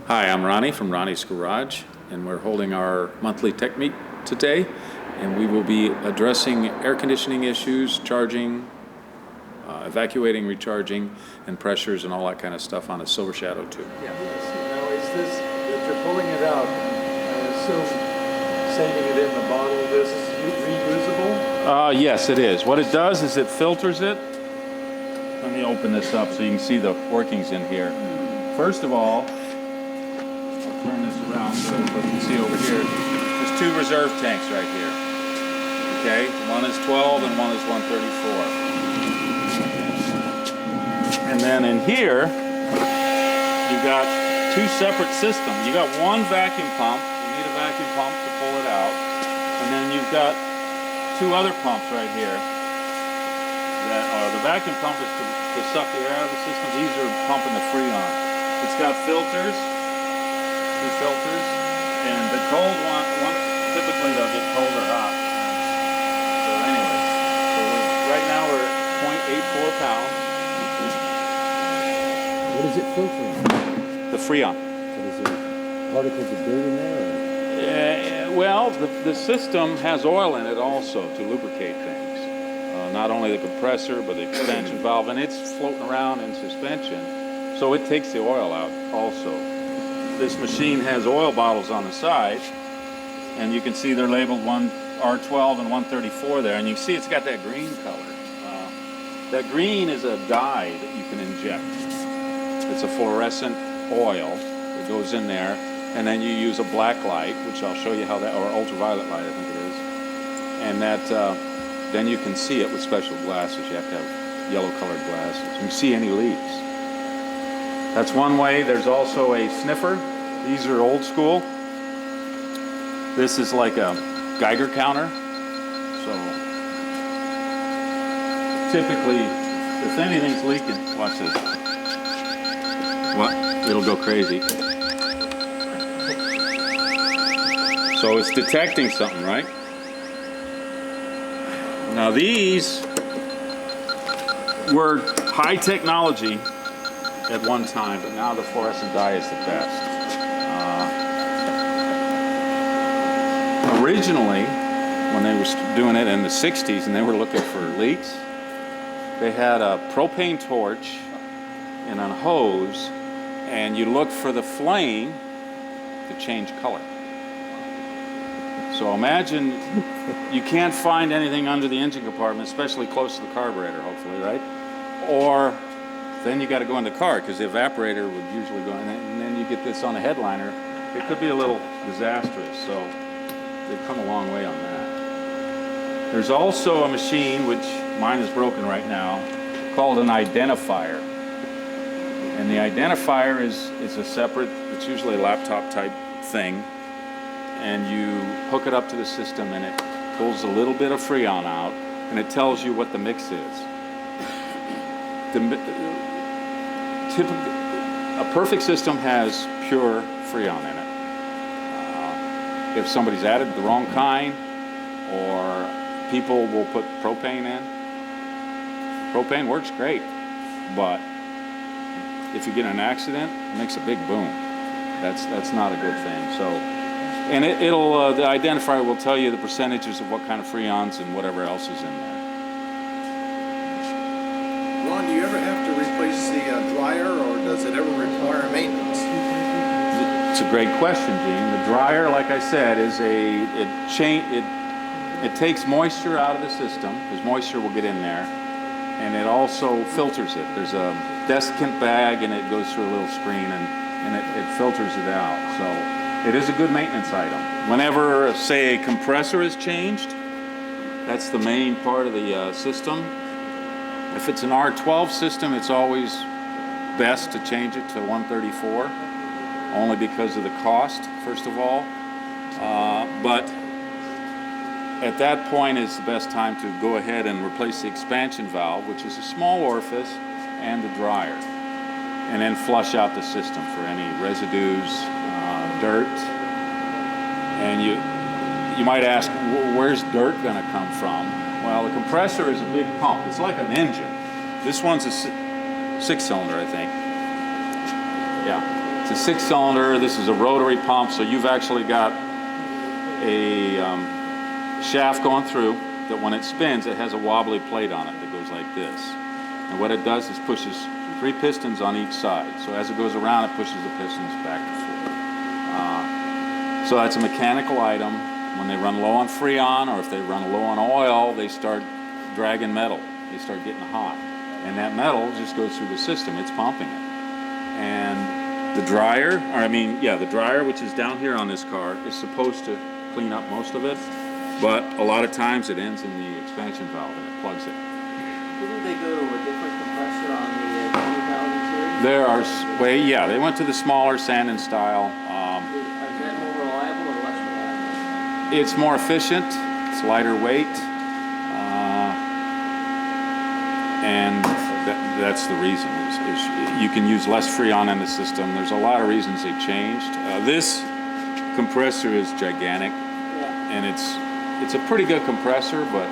Hi, I'm Ronnie from Ronnie's Garage, and we're holding our monthly tech meet today, and we will be addressing air conditioning issues, charging, evacuating, recharging, and pressures and all that kind of stuff on a Silver Shadow tube. Yeah. Now, is this, if you're pulling it out, I assume saving it in the bottle, this is reusable? Yes, it is. What it does is it filters it. Let me open this up so you can see the workings in here. First of all, I'll turn this around so everybody can see over here. There's two reserve tanks right here. Okay, one is 12 and one is 134. And then in here, you've got two separate systems. You got one vacuum pump. You need a vacuum pump to pull it out. And then you've got two other pumps right here. That are, the vacuum pump is to suck the air out of the system. These are pumping the Freon. It's got filters, two filters, and the cold one typically they'll get cold or hot. So anyway, right now we're at 0.84 pounds. What is it filtering? The Freon. What is it? Particles of dirt in there? Well, the system has oil in it also to lubricate things. Not only the compressor, but the expansion valve, and it's floating around in suspension, so it takes the oil out also. This machine has oil bottles on the side, and you can see they're labeled R12 and 134 there, and you see it's got that green color. That green is a dye that you can inject. It's a fluorescent oil that goes in there, and then you use a black light, which I'll show you how that, or ultraviolet light I think it is, and that then you can see it with special glasses. You have to have yellow colored glasses. You can see any leaks. That's one way. There's also a sniffer. These are old school. This is like a Geiger counter. So typically, if anything's leaking, watch this. What? It'll go crazy. So it's detecting something, right? Now these were high technology at one time, but now the fluorescent dye is the best. Originally, when they were doing it in the 60s and they were looking for leaks, they had a propane torch and a hose, and you look for the flame to change color. So imagine you can't find anything under the engine compartment, especially close to the carburetor, hopefully, right? Or then you got to go in the car because the evaporator would usually go in, and then you get this on a headliner. It could be a little disastrous, so they've come a long way on that. There's also a machine, which mine is broken right now, called an identifier. And the identifier is a separate, it's usually a laptop type thing, and you hook it up to the system and it pulls a little bit of Freon out and it tells you what the mix is. A perfect system has pure Freon in it. If somebody's added the wrong kind, or people will put propane in, propane works great, but if you get in an accident, it makes a big boom. That's not a good thing. So. And it'll the identifier will tell you the percentages of what kind of Freons and whatever else is in there. Ron, do you ever have to replace the dryer, or does it ever require maintenance? It's a great question, Gene. The dryer, like I said, is it takes moisture out of the system, because moisture will get in there, and it also filters it. There's a desiccant bag, and it goes through a little screen, and it filters it out. So. It is a good maintenance item. Whenever, say, a compressor is changed, that's the main part of the system. If it's an R12 system, it's always best to change it to 134, only because of the cost, first of all. But at that point is the best time to go ahead and replace the expansion valve, which is a small orifice, and the dryer, and then flush out the system for any residues, dirt. And you might ask, where's dirt going to come from? Well, the compressor is a big pump. It's like an engine. This one's a six-cylinder, I think. Yeah. It's a 6-cylinder. This is a rotary pump, so you've actually got a shaft going through that when it spins, it has a wobbly plate on it that goes like this. And what it does is pushes 3 pistons on each side. So as it goes around, it pushes the pistons back and forth. So that's a mechanical item. When they run low on Freon, or if they run low on oil, they start dragging metal. They start getting hot. And that metal just goes through the system. It's pumping it. And the dryer, the dryer, which is down here on this car, is supposed to clean up most of it. But a lot of times it ends in the expansion valve and it plugs it. Didn't they go to a different compressor on the 20,000 series? There are, they went to the smaller Sandin style. Is that more reliable or less reliable? It's more efficient, it's lighter weight, and that's the reason. Is you can use less Freon in the system. There's a lot of reasons they changed. This compressor is gigantic, and it's a pretty good compressor, but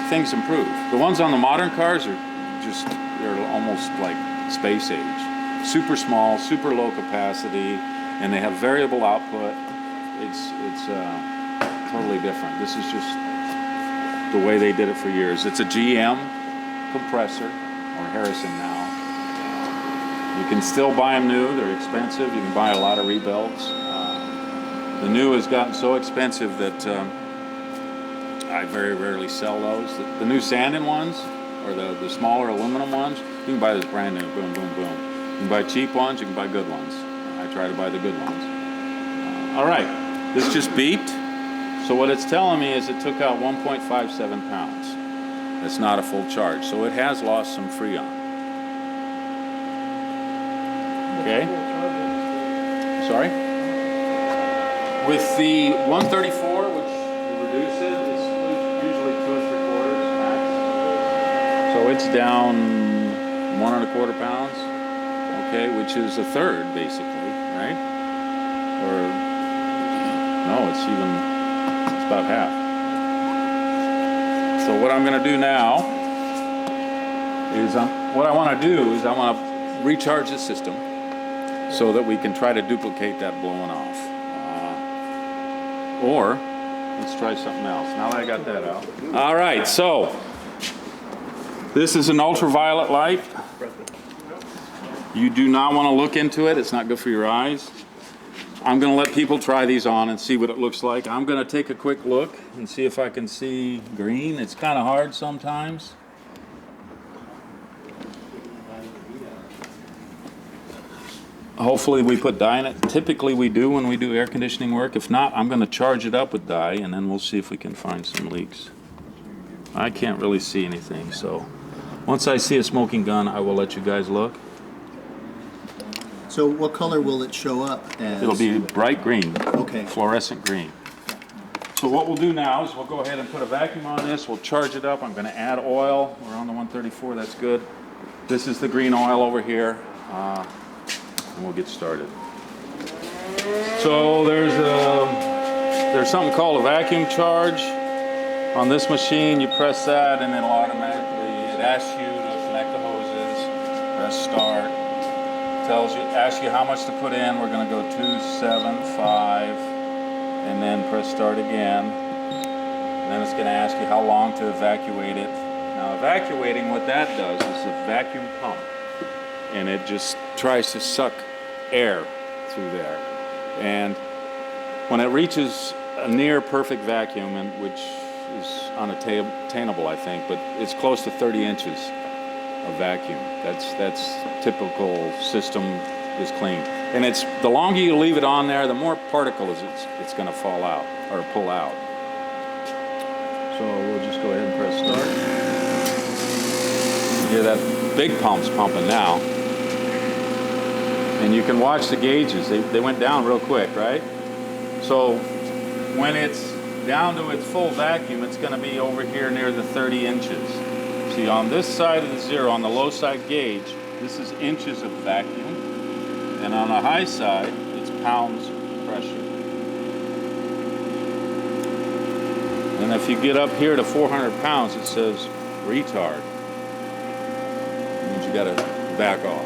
things improve. The ones on the modern cars they're almost like space age. Super small, super low capacity, and they have variable output. It's totally different. This is just the way they did it for years. It's a GM compressor, or Harrison now. You can still buy them new. They're expensive. You can buy a lot of rebuilds. The new has gotten so expensive that I very rarely sell those. The new Sandin ones, or the smaller aluminum ones, you can buy this brand new, boom, boom, boom. You can buy cheap ones, you can buy good ones. I try to buy the good ones. All right, this just beeped. So what it's telling me is it took out 1.57 pounds. That's not a full charge, so it has lost some Freon. Okay? Sorry? With the 134, which you reduce it, it's usually 2 3/4 max. So it's down 1 1/4 pounds, okay, which is a third basically, right? Or no, it's about half. So what I'm going to do now is what I want to do is I want to recharge the system so that we can try to duplicate that blowing off. Or let's try something else. Now that I got that out. All right, so this is an ultraviolet light. You do not want to look into it. It's not good for your eyes. I'm going to let people try these on and see what it looks like. I'm going to take a quick look and see if I can see green. It's kind of hard sometimes. Hopefully we put dye in it. Typically we do when we do air conditioning work. If not, I'm going to charge it up with dye and then we'll see if we can find some leaks. I can't really see anything, so once I see a smoking gun, I will let you guys look. So what color will it show up as? It'll be bright green. Okay. Fluorescent green. So what we'll do now is we'll go ahead and put a vacuum on this. We'll charge it up. I'm going to add oil. We're on the 134. That's good. This is the green oil over here. And we'll get started. So there's something called a vacuum charge on this machine. You press that and it'll automatically, it asks you to connect the hoses, press start, asks you how much to put in. We're going to go 275 and then press start again. And then it's going to ask you how long to evacuate it. Now evacuating, what that does is a vacuum pump. And it just tries to suck air through there. And when it reaches a near perfect vacuum, and which is unattainable, I think, but it's close to 30 inches of vacuum. That's typical system is clean. And it's the longer you leave it on there, the more particles it's going to fall out or pull out. So we'll just go ahead and press start. You hear that big pump's pumping now. And you can watch the gauges. They went down real quick, right? So when it's down to its full vacuum, it's going to be over here near the 30 inches. See, on this side of the zero, on the low side gauge, this is inches of vacuum. And on the high side, it's pounds of pressure. And if you get up here to 400 pounds, it says retard. It means you got to back off.